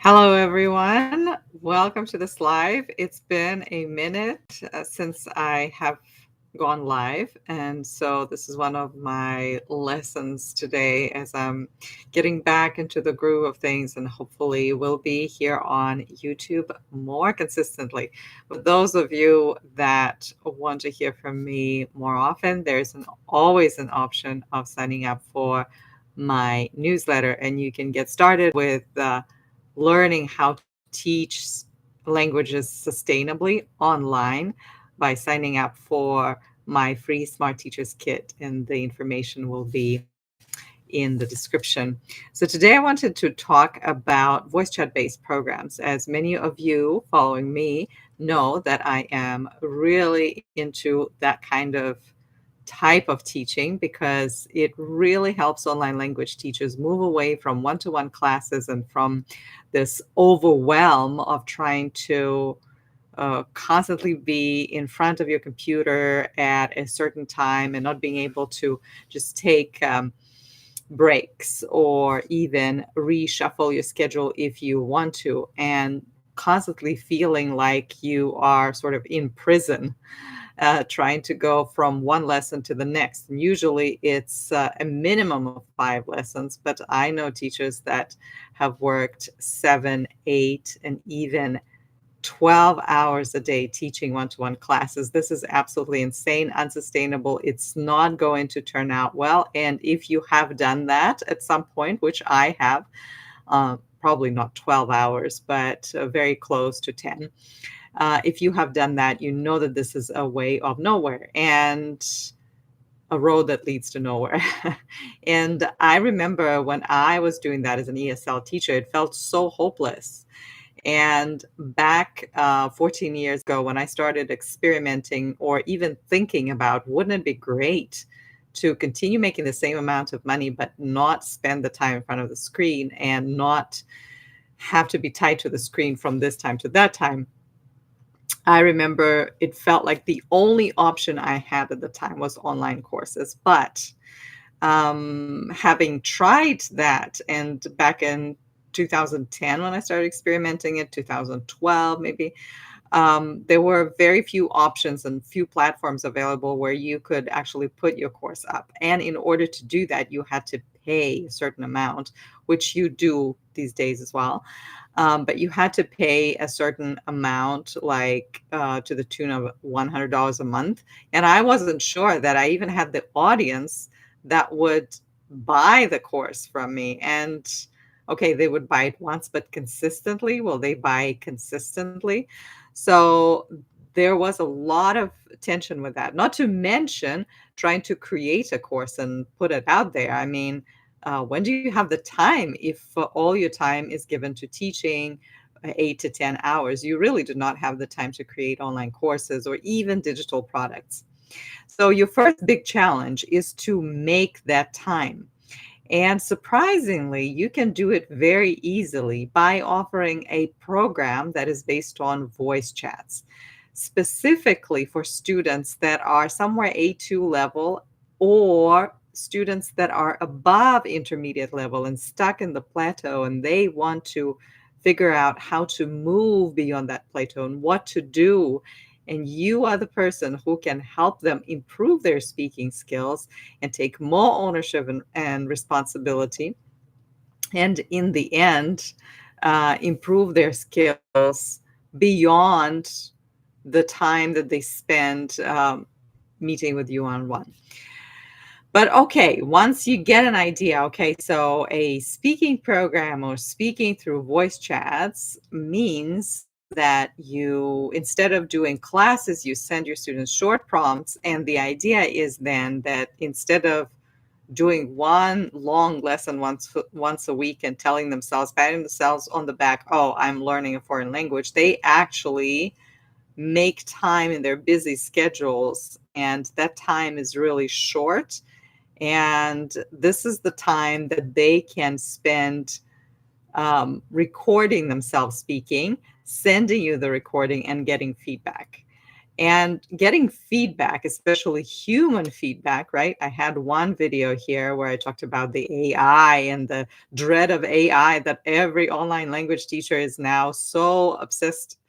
Hello, everyone. Welcome to this live. It's been a minute since I have gone live. And so, this is one of my lessons today as I'm getting back into the groove of things, and hopefully, will be here on YouTube more consistently. For those of you that want to hear from me more often, there's always an option of signing up for my newsletter, and you can get started with learning how to teach languages sustainably online by signing up for my free Smart Teachers Kit, and the information will be in the description. So, today I wanted to talk about voice chat based programs. As many of you following me know, that I am really into that kind of type of teaching because it really helps online language teachers move away from one-to-one classes and from this overwhelm of trying to constantly be in front of your computer at a certain time and not being able to just take breaks or even reshuffle your schedule if you want to, and constantly feeling like you are sort of in prison, trying to go from one lesson to the next. And usually it's a minimum of 5 lessons, but I know teachers that have worked 7, 8, and even 12 hours a day teaching one-to-one classes. This is absolutely insane, unsustainable. It's not going to turn out well. And if you have done that at some point, which I have, probably not 12 hours, but very close to 10. If you have done that, you know that this is a way of nowhere and a road that leads to nowhere. And I remember when I was doing that as an ESL teacher, it felt so hopeless. And back 14 years ago, when I started experimenting or even thinking about, wouldn't it be great to continue making the same amount of money, but not spend the time in front of the screen and not have to be tied to the screen from this time to that time? I remember it felt like the only option I had at the time was online courses. But having tried that, and back in 2010 when I started experimenting, in 2012 maybe, there were very few options and few platforms available where you could actually put your course up. And in order to do that, you had to pay a certain amount, which you do these days as well. But you had to pay a certain amount, like to the tune of $100 a month. And I wasn't sure that I even had the audience that would buy the course from me. And okay, they would buy it once, but consistently, will they buy consistently? So there was a lot of tension with that, not to mention trying to create a course and put it out there. I mean, when do you have the time if all your time is given to teaching 8 to 10 hours? You really do not have the time to create online courses or even digital products. So, your first big challenge is to make that time. And surprisingly, you can do it very easily by offering a program that is based on voice chats, specifically for students that are somewhere A2 level, or students that are above intermediate level and stuck in the plateau, and they want to figure out how to move beyond that plateau and what to do. And you are the person who can help them improve their speaking skills and take more ownership and responsibility. And in the end, improve their skills beyond the time that they spend meeting with you on one. But okay, once you get an idea, okay, so a speaking program or speaking through voice chats means that you, instead of doing classes, you send your students short prompts. And the idea is then that instead of doing one long lesson once a week and telling themselves, patting themselves on the back, oh, I'm learning a foreign language, they actually make time in their busy schedules, and that time is really short. And this is the time that they can spend recording themselves speaking, sending you the recording, and getting feedback. and getting feedback, especially human feedback, right? I had one video here where I talked about the AI and the dread of AI that every online language teacher is now so obsessed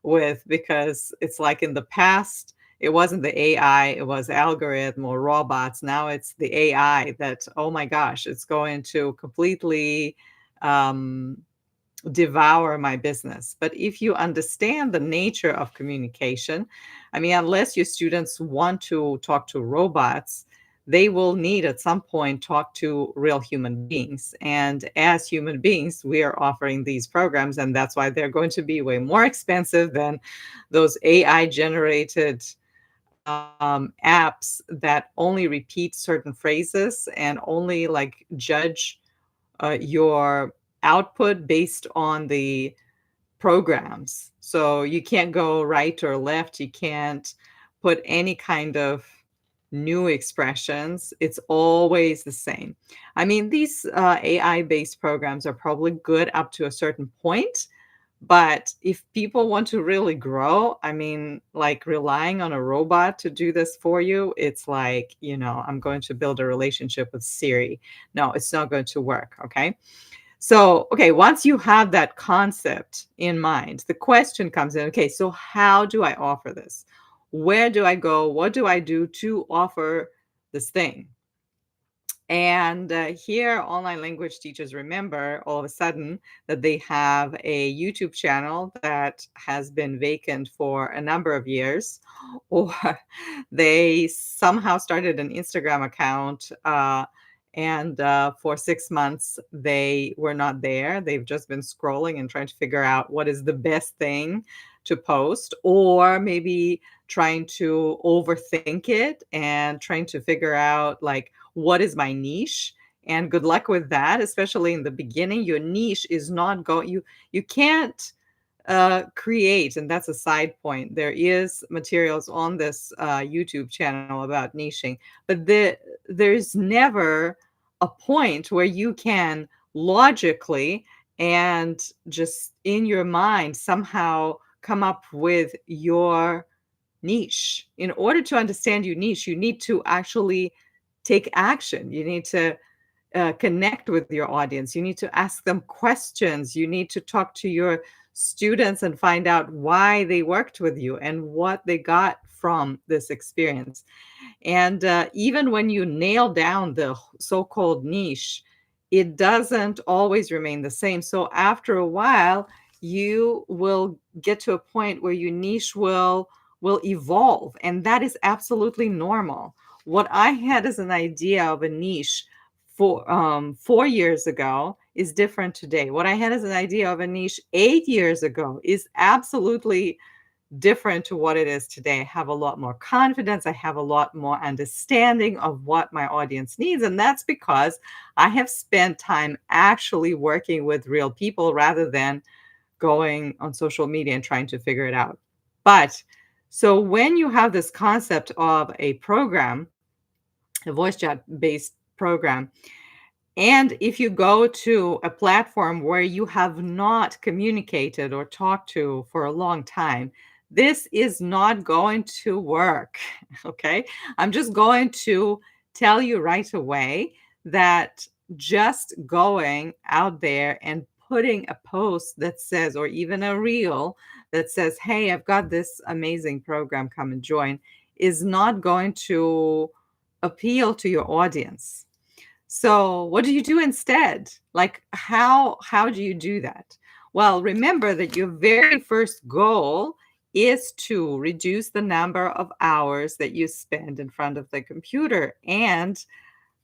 with, because it's like in the past, it wasn't the AI, it was algorithm or robots. Now it's the AI that, oh my gosh, it's going to completely um, devour my business. But if you understand the nature of communication, I mean, unless your students want to talk to robots, they will need at some point talk to real human beings. And as human beings, we are offering these programs, and that's why they're going to be way more expensive than those AI generated apps that only repeat certain phrases and only like judge your output based on the programs. So you can't go right or left. You can't put any kind of new expressions. It's always the same. I mean, these AI based programs are probably good up to a certain point. But if people want to really grow, I mean, like relying on a robot to do this for you, it's like, I'm going to build a relationship with Siri. No, it's not going to work. Okay. So, okay, once you have that concept in mind, the question comes in, okay, so how do I offer this? Where do I go? What do I do to offer this thing? And here, online language teachers remember all of a sudden that they have a YouTube channel that has been vacant for a number of years, or they somehow started an Instagram account. And for 6 months, they were not there. They've just been scrolling and trying to figure out what is the best thing to post, or maybe trying to overthink it and trying to figure out, like, what is my niche? And good luck with that, especially in the beginning. Your niche is not going, you can't create, and that's a side point. There is materials on this YouTube channel about niching, but there's never a point where you can logically and just in your mind somehow come up with your niche. In order to understand your niche, you need to actually take action. You need to connect with your audience. You need to ask them questions. You need to talk to your students and find out why they worked with you and what they got from this experience. And even when you nail down the so-called niche, it doesn't always remain the same. So after a while, you will get to a point where your niche will evolve, and that is absolutely normal. What I had as an idea of a niche 4 years ago is different today. What I had as an idea of a niche 8 years ago is absolutely different to what it is today. I have a lot more confidence. I have a lot more understanding of what my audience needs. And that's because I have spent time actually working with real people rather than going on social media and trying to figure it out. But so when you have this concept of a program, a voice chat based program, and if you go to a platform where you have not communicated or talked to for a long time, this is not going to work. Okay. I'm just going to tell you right away that just going out there and putting a post that says, or even a reel that says, hey, I've got this amazing program, come and join, is not going to appeal to your audience. So what do you do instead? Like how do you do that? Well, remember that your very first goal is to reduce the number of hours that you spend in front of the computer and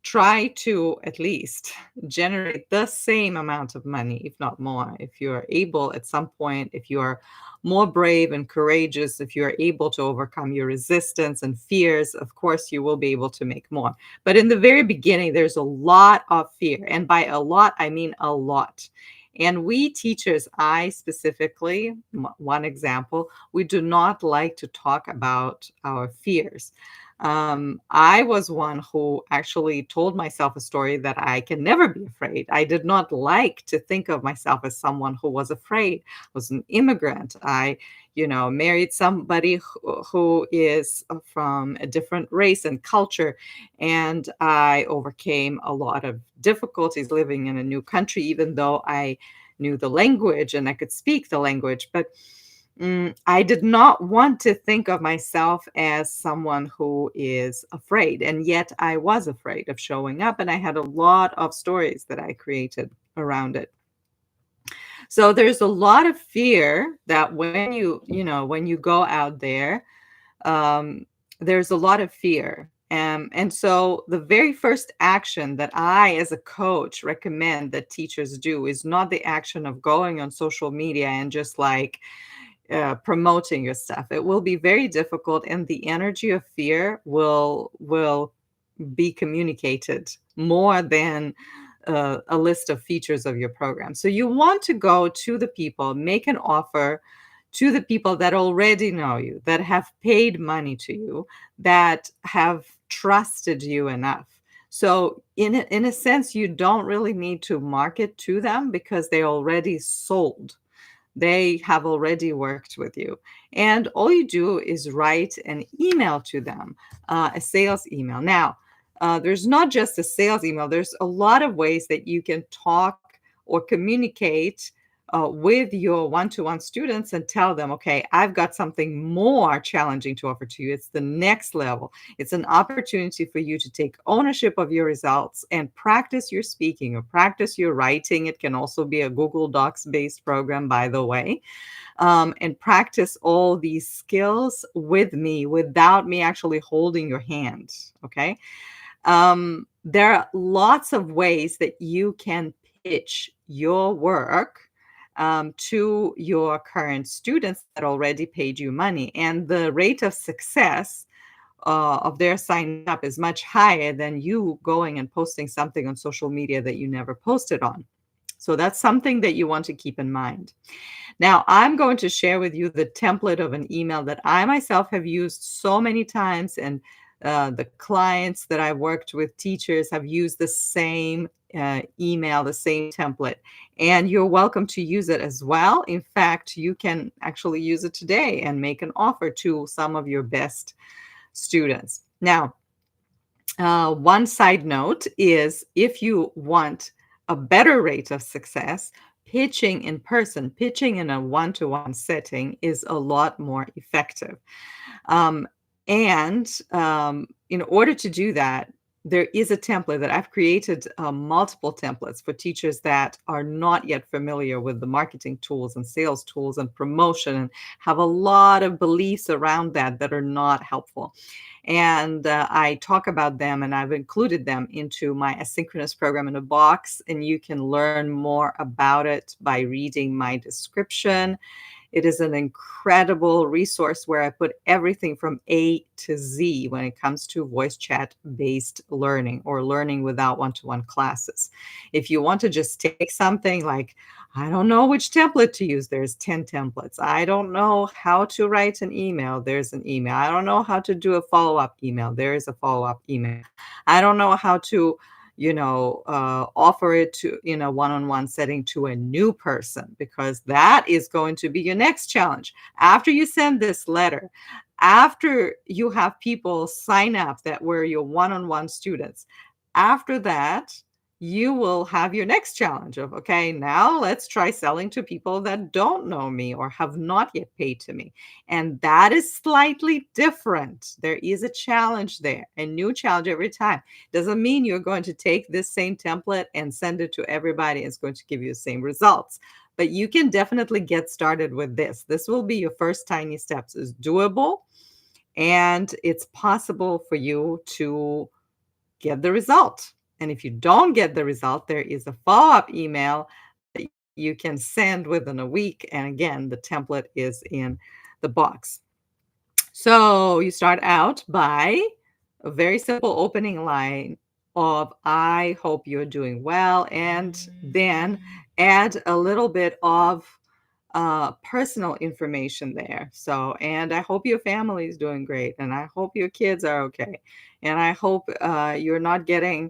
try to at least generate the same amount of money, if not more. If you're able at some point, if you're more brave and courageous, if you're able to overcome your resistance and fears, of course, you will be able to make more. But in the very beginning, there's a lot of fear. And by a lot, I mean a lot. And we teachers, I specifically, one example, we do not like to talk about our fears. I was one who actually told myself a story that I can never be afraid. I did not like to think of myself as someone who was afraid. I was an immigrant. I, married somebody who is from a different race and culture. And I overcame a lot of difficulties living in a new country, even though I knew the language and I could speak the language. But I did not want to think of myself as someone who is afraid. And yet I was afraid of showing up. And I had a lot of stories that I created around it. So there's a lot of fear that when you go out there, um, there's a lot of fear. And so the very first action that I, as a coach, recommend that teachers do is not the action of going on social media and just like promoting your stuff. It will be very difficult, and the energy of fear will be communicated more than a list of features of your program. So you want to go to the people, make an offer to the people that already know you, that have paid money to you, that have trusted you enough. So in a sense, you don't really need to market to them because they already sold. They have already worked with you. And all you do is write an email to them, a sales email. Now, there's not just a sales email, there's a lot of ways that you can talk or communicate with your one-to-one students and tell them, okay, I've got something more challenging to offer to you. It's the next level. It's an opportunity for you to take ownership of your results and practice your speaking or practice your writing. It can also be a Google Docs based program, by the way, and practice all these skills with me without me actually holding your hand. Okay. There are lots of ways that you can pitch your work to your current students that already paid you money. And the rate of success of their signing up is much higher than you going and posting something on social media that you never posted on. So that's something that you want to keep in mind. Now, I'm going to share with you the template of an email that I myself have used so many times, and the clients that I worked with, teachers, have used the same email, the same template, and you're welcome to use it as well. In fact, you can actually use it today and make an offer to some of your best students. Now, one side note is if you want a better rate of success, pitching in person, pitching in a one-to-one setting is a lot more effective. Um, and in order to do that, there is a template that I've created, multiple templates for teachers that are not yet familiar with the marketing tools and sales tools and promotion, and have a lot of beliefs around that are not helpful. And I talk about them, and I've included them into my asynchronous program in a box. And you can learn more about it by reading my description. It is an incredible resource where I put everything from A to Z when it comes to voice chat based learning or learning without one-to-one classes. If you want to just take something like, I don't know which template to use, there's 10 templates. I don't know how to write an email, there's an email. I don't know how to do a follow-up email, there is a follow-up email. I don't know how to offer it to in a one-on-one setting to a new person, because that is going to be your next challenge. After you send this letter, after you have people sign up that were your one-on-one students, after that, you will have your next challenge of, okay, now let's try selling to people that don't know me or have not yet paid to me. And that is slightly different. There is a challenge there, a new challenge every time. Doesn't mean you're going to take this same template and send it to everybody. It's going to give you the same results. But you can definitely get started with this. This will be your first tiny steps. It's doable, and it's possible for you to get the result. And if you don't get the result, there is a follow-up email that you can send within a week. And again, the template is in the box. So you start out by a very simple opening line of, I hope you're doing well, and then add a little bit of personal information there. So, and I hope your family is doing great, and I hope your kids are okay, and I hope you're not getting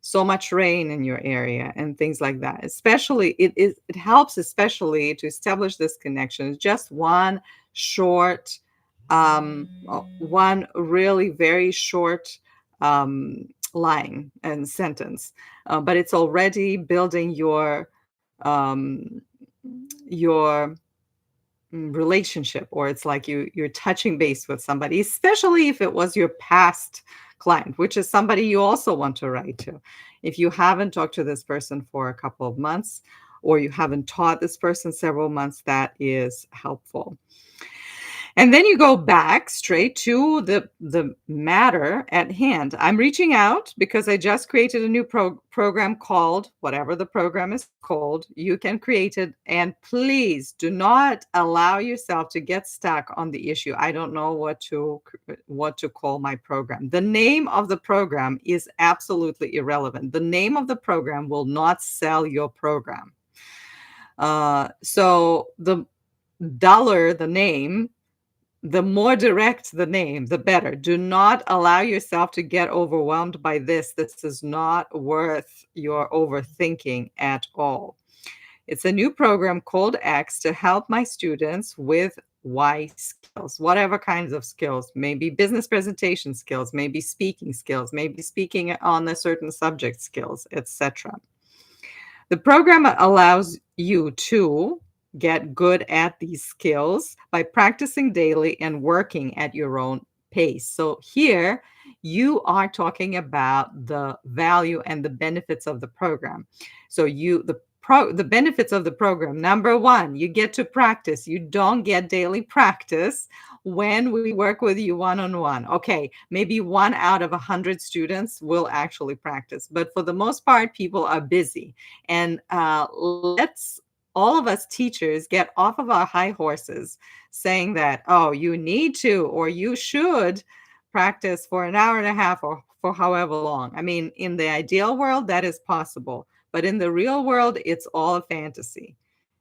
so much rain in your area and things like that. Especially, it helps especially to establish this connection. It's just one short, one really very short line and sentence, but it's already building um, your relationship, or it's like you're touching base with somebody, especially if it was your past client, which is somebody you also want to write to. If you haven't talked to this person for a couple of months, or you haven't taught this person several months, that is helpful. And then you go back straight to the matter at hand. I'm reaching out because I just created a new program called whatever the program is called. You can create it, and please do not allow yourself to get stuck on the issue. I don't know what to call my program. The name of the program is absolutely irrelevant. The name of the program will not sell your program. So the duller the name, the more direct the name, the better. Do not allow yourself to get overwhelmed by this. This is not worth your overthinking at all. It's a new program called X to help my students with Y skills, whatever kinds of skills, maybe business presentation skills, maybe speaking skills, maybe speaking on a certain subject skills, etc. The program allows you to get good at these skills by practicing daily and working at your own pace. So here you are talking about the value and the benefits of the program. So the benefits of the program. Number one, you get to practice. You don't get daily practice when we work with you one-on-one. Okay, maybe 1 out of 100 students will actually practice, but for the most part, people are busy. And let's all of us teachers get off of our high horses saying that, oh, you need to or you should practice for an hour and a half or for however long. I mean, in the ideal world, that is possible. But in the real world, it's all a fantasy.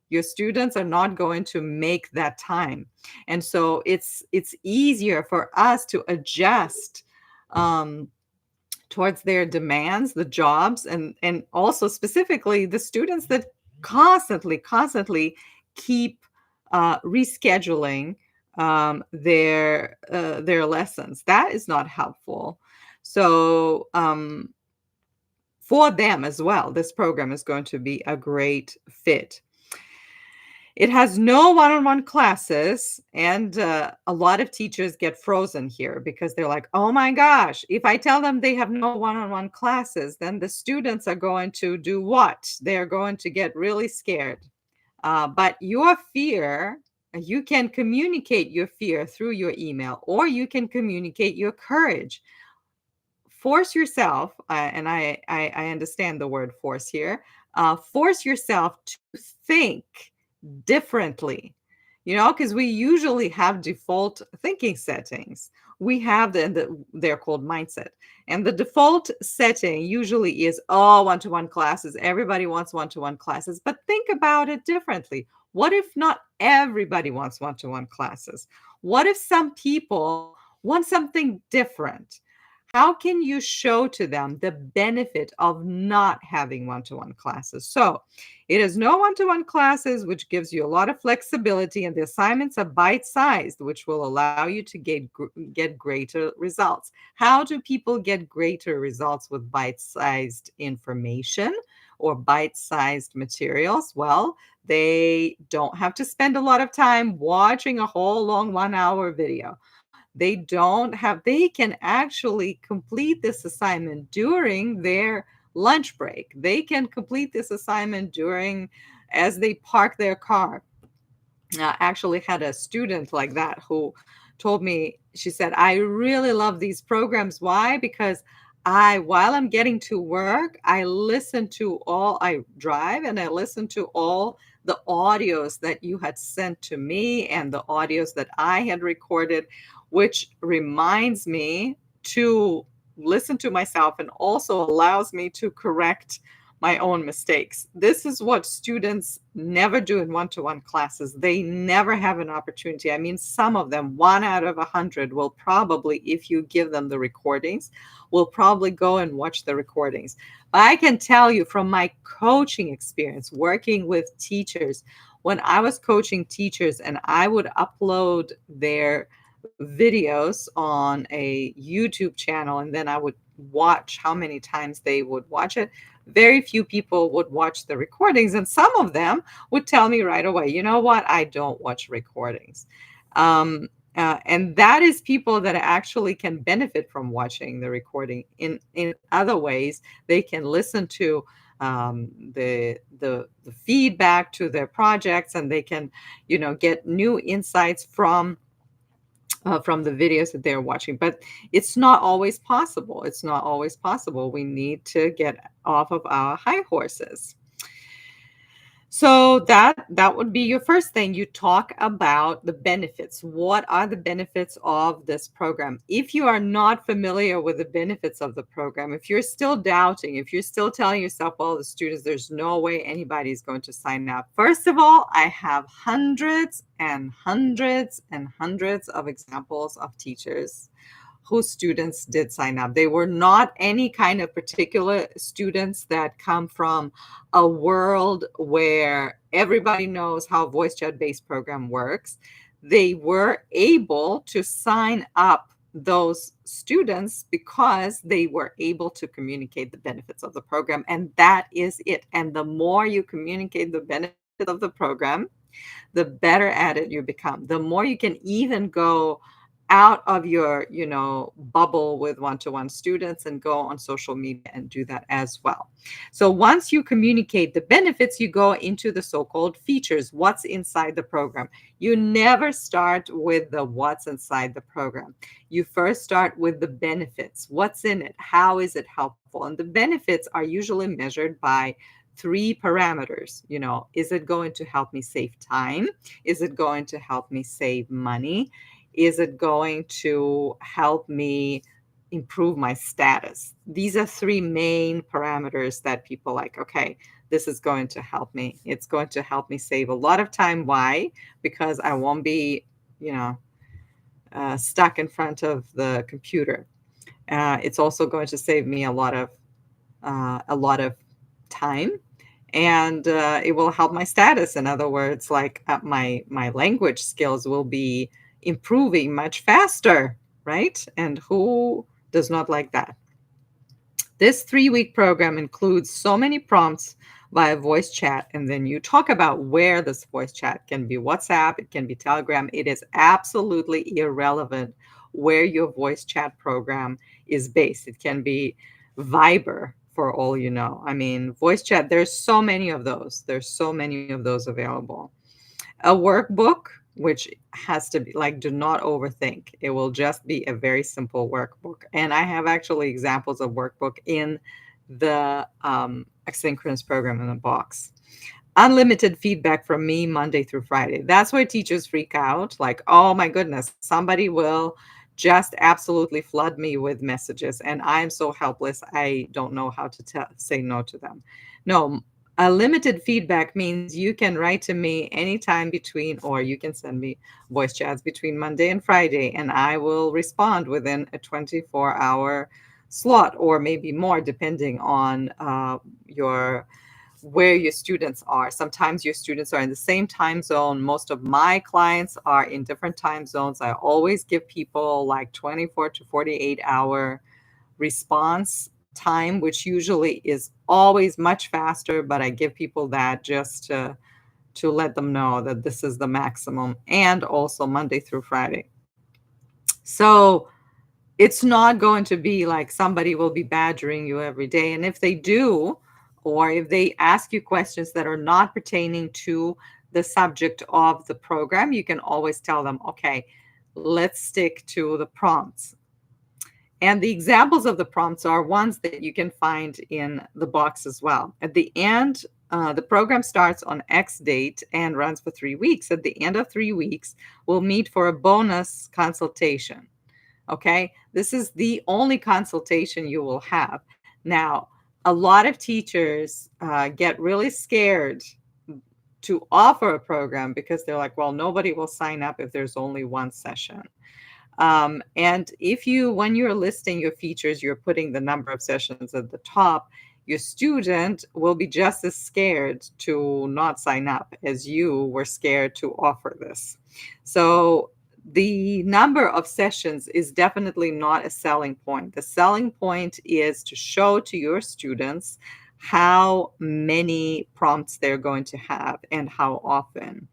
Your students are not going to make that time. And so it's easier for us to adjust towards their demands, the jobs, and also specifically the students that constantly keep rescheduling their lessons. That is not helpful. So for them as well, this program is going to be a great fit. It has no one-on-one classes, and a lot of teachers get frozen here because they're like, oh my gosh, if I tell them they have no one-on-one classes, then the students are going to do what? They're going to get really scared. But your fear, you can communicate your fear through your email, or you can communicate your courage. Force yourself, and I understand the word force here, force yourself to think differently, because we usually have default thinking settings. We have they're called mindset. And the default setting usually is, oh, one-to-one classes. Everybody wants one-to-one classes, but think about it differently. What if not everybody wants one-to-one classes? What if some people want something different? How can you show to them the benefit of not having one-to-one classes? So it has no one-to-one classes, which gives you a lot of flexibility, and the assignments are bite-sized, which will allow you to get greater results. How do people get greater results with bite-sized information or bite-sized materials? Well, they don't have to spend a lot of time watching a whole long 1-hour video. They can actually complete this assignment during their lunch break. They can complete this assignment as they park their car. I actually had a student like that who told me, she said, I really love these programs. Why? Because while I'm getting to work, I drive and I listen to all the audios that you had sent to me and the audios that I had recorded, which reminds me to listen to myself and also allows me to correct my own mistakes. This is what students never do in one-to-one classes. They never have an opportunity. I mean, some of them, 1 out of 100, will probably, if you give them the recordings, will probably go and watch the recordings. I can tell you from my coaching experience, working with teachers, when I was coaching teachers and I would upload their videos on a YouTube channel and then I would watch how many times they would watch it, very few people would watch the recordings. And some of them would tell me right away, you know what, I don't watch recordings. Um, and that is people that actually can benefit from watching the recording. In other ways, they can listen to the feedback to their projects, and they can, get new insights from the videos that they're watching. But it's not always possible. It's not always possible. We need to get off of our high horses. So that would be your first thing. You talk about the benefits. What are the benefits of this program? If you are not familiar with the benefits of the program, if you're still doubting, if you're still telling yourself, well, the students, there's no way anybody's going to sign up. First of all, I have hundreds and hundreds and hundreds of examples of teachers whose students did sign up. They were not any kind of particular students that come from a world where everybody knows how voice chat based program works. They were able to sign up those students because they were able to communicate the benefits of the program, and that is it. And the more you communicate the benefits of the program, the better at it you become. The more you can even go out of your, bubble with one-to-one students and go on social media and do that as well. So once you communicate the benefits, you go into the so-called features, what's inside the program. You never start with the what's inside the program. You first start with the benefits. What's in it? How is it helpful? And the benefits are usually measured by three parameters. Is it going to help me save time? Is it going to help me save money? Is it going to help me improve my status? These are three main parameters that people like, okay, this is going to help me. It's going to help me save a lot of time. Why? Because I won't be, stuck in front of the computer. It's also going to save me a lot of time, and it will help my status. In other words, like my language skills will be improving much faster, right? And who does not like that? This 3-week program includes so many prompts via voice chat, and then you talk about where this voice chat can be WhatsApp, it can be Telegram. It is absolutely irrelevant where your voice chat program is based. It can be Viber for all you know. I mean, voice chat, there's so many of those. There's so many of those available. A workbook, which has to be like, do not overthink. It will just be a very simple workbook. And I have actually examples of workbook in the asynchronous program in the box. Unlimited feedback from me Monday through Friday. That's why teachers freak out. Like, oh my goodness, somebody will just absolutely flood me with messages, and I'm so helpless. I don't know how to say no to them. No, a limited feedback means you can write to me anytime between, or you can send me voice chats between Monday and Friday, and I will respond within a 24-hour slot, or maybe more, depending on where your students are. Sometimes your students are in the same time zone. Most of my clients are in different time zones. I always give people like 24 to 48-hour response time, which usually is always much faster, but I give people that just to let them know that this is the maximum, and also Monday through Friday. So it's not going to be like somebody will be badgering you every day. And if they do, or if they ask you questions that are not pertaining to the subject of the program, you can always tell them, okay, let's stick to the prompts. And the examples of the prompts are ones that you can find in the box as well. At the end, the program starts on X date and runs for 3 weeks. At the end of 3 weeks, we'll meet for a bonus consultation. Okay, this is the only consultation you will have. Now, a lot of teachers get really scared to offer a program because they're like, well, nobody will sign up if there's only one session. And when you're listing your features, you're putting the number of sessions at the top. your student will be just as scared to not sign up as you were scared to offer this. So the number of sessions is definitely not a selling point. The selling point is to show to your students how many prompts they're going to have and how often.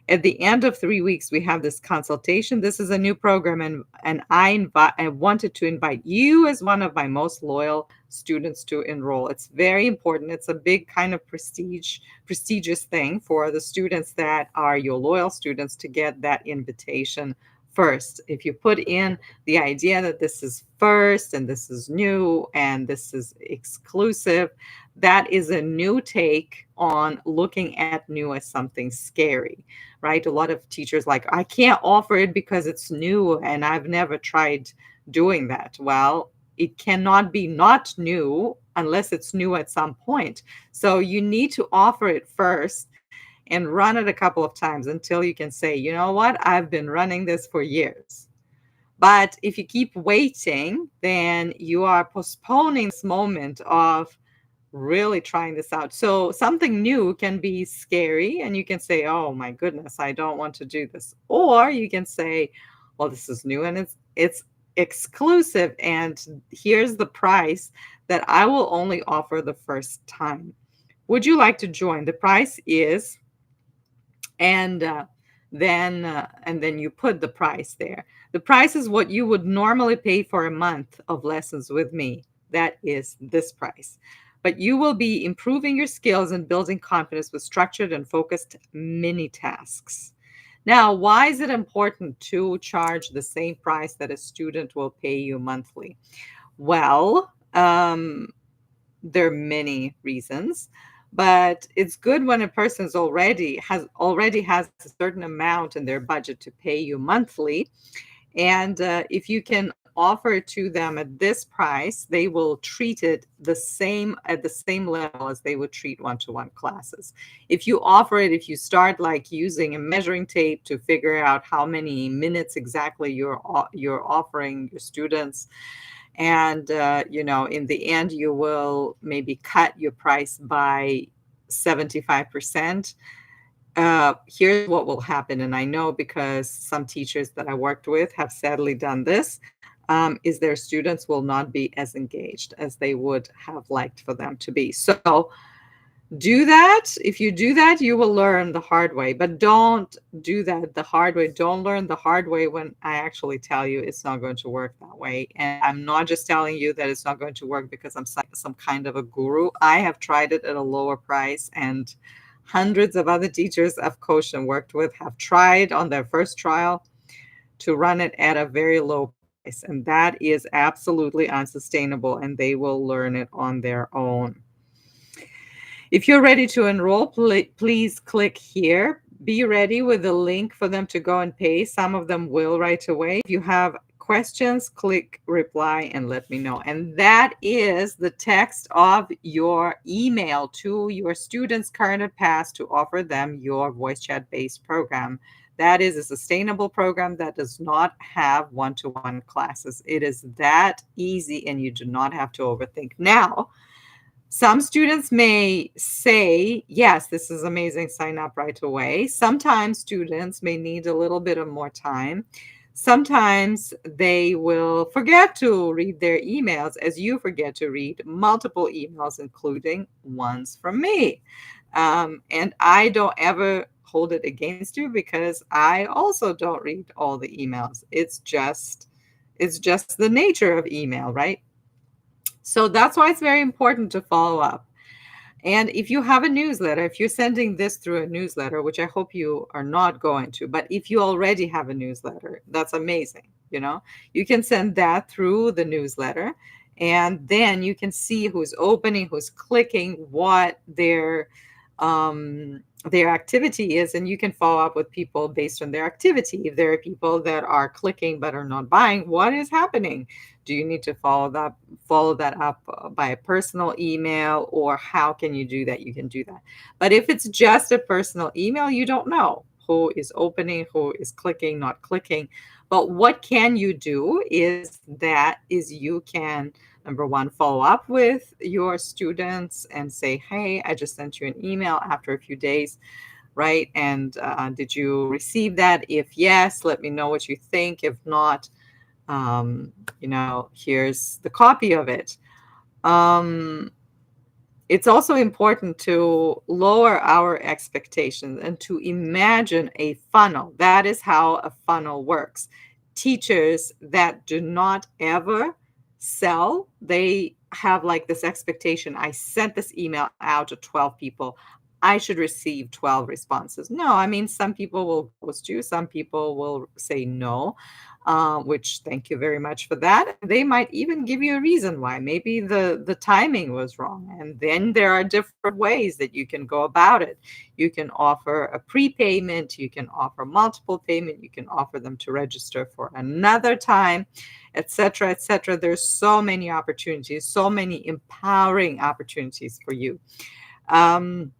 At the end of 3 weeks, we have this consultation. This is a new program, and I wanted to invite you as one of my most loyal students to enroll. It's very important. It's a big kind of prestigious thing for the students that are your loyal students to get that invitation first. If you put in the idea that this is first and this is new and this is exclusive, that is a new take on looking at new as something scary, right? A lot of teachers like, I can't offer it because it's new and I've never tried doing that. Well, it cannot be not new unless it's new at some point. So you need to offer it first and run it a couple of times until you can say, you know what, I've been running this for years. But if you keep waiting, then you are postponing this moment of really trying this out. So something new can be scary and you can say, "Oh my goodness, I don't want to do this." Or you can say, "Well, this is new and it's exclusive and here's the price that I will only offer the first time. Would you like to join? The price is," and then you put the price there. The price is what you would normally pay for a month of lessons with me. That is this price. But you will be improving your skills and building confidence with structured and focused mini tasks. Now, why is it important to charge the same price that a student will pay you monthly? Well, there are many reasons, but it's good when a person's already has a certain amount in their budget to pay you monthly, and if you can offer it to them at this price, they will treat it the same level as they would treat one-to-one classes. If you offer it, if you start like using a measuring tape to figure out how many minutes exactly you're offering your students, and in the end you will maybe cut your price by 75%. Here's what will happen, and I know because some teachers that I worked with have sadly done this, is their students will not be as engaged as they would have liked for them to be. So do that. If you do that, you will learn the hard way, but don't do that the hard way. Don't learn the hard way when I actually tell you it's not going to work that way. And I'm not just telling you that it's not going to work because I'm some kind of a guru. I have tried it at a lower price, and hundreds of other teachers I've coached and worked with have tried on their first trial to run it at a very low price. And that is absolutely unsustainable, and they will learn it on their own. If you're ready to enroll, please click here. Be ready with the link for them to go and pay. Some of them will right away. If you have questions, click reply and let me know. And that is the text of your email to your students, current and past, to offer them your voice chat based program. That is a sustainable program that does not have one-to-one classes. It is that easy and you do not have to overthink. Now, some students may say, yes, this is amazing, sign up right away. Sometimes students may need a little bit of more time. Sometimes they will forget to read their emails, as you forget to read multiple emails, including ones from me. And I don't ever hold it against you because I also don't read all the emails. It's just the nature of email, right? So that's why it's very important to follow up. And if you have a newsletter, if you're sending this through a newsletter, which I hope you are not going to, but if you already have a newsletter, that's amazing. You can send that through the newsletter, and then you can see who's opening, who's clicking, what their activity is, and you can follow up with people based on their activity. If there are people that are clicking but are not buying, what is happening? Do you need to follow that up by a personal email, or how can you do that? You can do that. But if it's just a personal email, you don't know who is opening, who is clicking, not clicking. But what can you do is you can number one, follow up with your students and say, hey, I just sent you an email after a few days, right? And did you receive that? If yes, let me know what you think. If not, here's the copy of it. Um, it's also important to lower our expectations and to imagine a funnel. That is how a funnel works. Teachers that do not ever sell, they have like this expectation. I sent this email out to 12 people. I should receive 12 responses. No, I mean, some people will ghost you, some people will say no, which thank you very much for that. They might even give you a reason why. Maybe the timing was wrong. And then there are different ways that you can go about it. You can offer a prepayment, you can offer multiple payment, you can offer them to register for another time, etc., etc. There's so many opportunities, so many empowering opportunities for you. Um,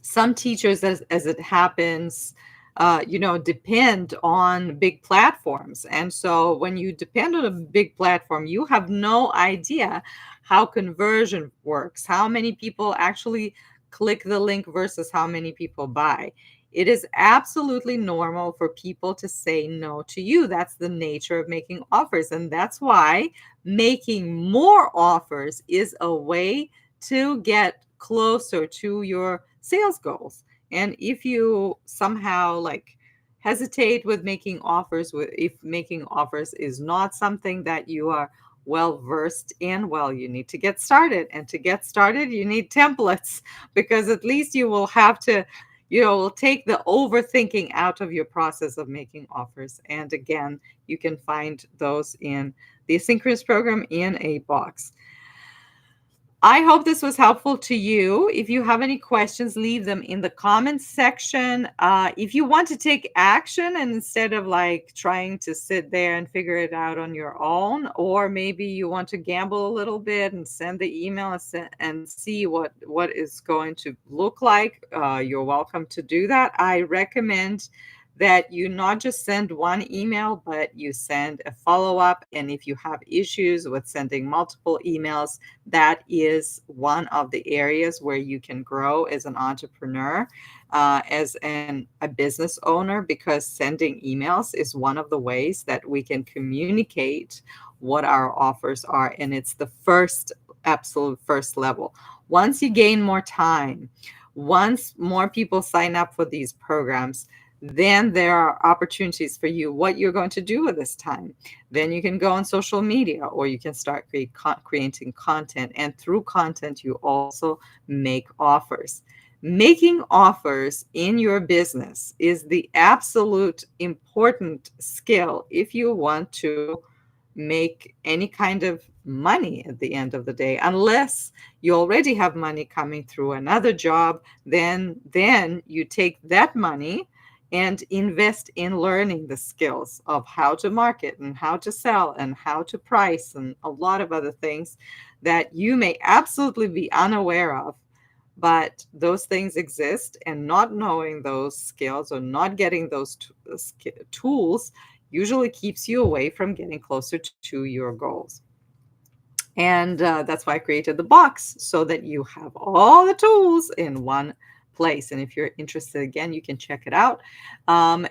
some teachers, as it happens, depend on big platforms. And so when you depend on a big platform, you have no idea how conversion works, how many people actually click the link versus how many people buy. It is absolutely normal for people to say no to you. That's the nature of making offers. And that's why making more offers is a way to get closer to your sales goals. And if you somehow like hesitate with making offers, if making offers is not something that you are well versed in, well, you need to get started. And to get started, you need templates because at least you will have to, will take the overthinking out of your process of making offers. And again, you can find those in the Asynchronous program in a box. I hope this was helpful to you. If you have any questions, leave them in the comments section. If you want to take action and instead of like trying to sit there and figure it out on your own, or maybe you want to gamble a little bit and send the email and see what is going to look like, you're welcome to do that. I recommend that you not just send one email, but you send a follow-up. And if you have issues with sending multiple emails, that is one of the areas where you can grow as an entrepreneur, as a business owner, because sending emails is one of the ways that we can communicate what our offers are. And it's the absolute first level. Once you gain more time, once more people sign up for these programs, then there are opportunities for you what you're going to do with this time. Then you can go on social media, or you can start creating content, and through content you also make offers. Making offers in your business is the absolute important skill if you want to make any kind of money at the end of the day. Unless you already have money coming through another job, then you take that money and invest in learning the skills of how to market and how to sell and how to price and a lot of other things that you may absolutely be unaware of. But those things exist, and not knowing those skills or not getting those tools usually keeps you away from getting closer to your goals. And that's why I created the box, so that you have all the tools in one place. And if you're interested, again, you can check it out.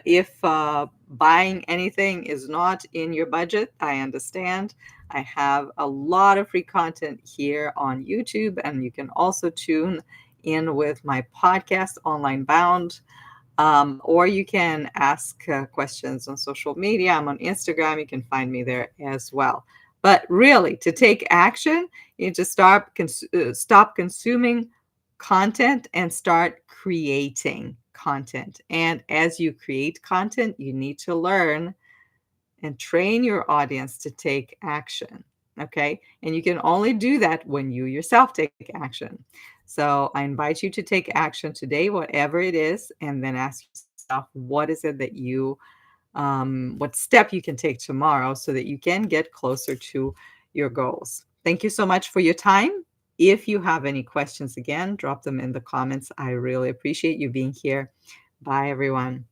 If buying anything is not in your budget, I understand. I have a lot of free content here on YouTube, and you can also tune in with my podcast, Online Bound. Or you can ask questions on social media. I'm on Instagram. You can find me there as well. But really, to take action, you need to stop consuming content and start creating content. And as you create content, you need to learn and train your audience to take action. Okay. And you can only do that when you yourself take action. So I invite you to take action today, whatever it is, and then ask yourself, what is it that what step you can take tomorrow so that you can get closer to your goals. Thank you so much for your time. If you have any questions, again, drop them in the comments. I really appreciate you being here. Bye, everyone.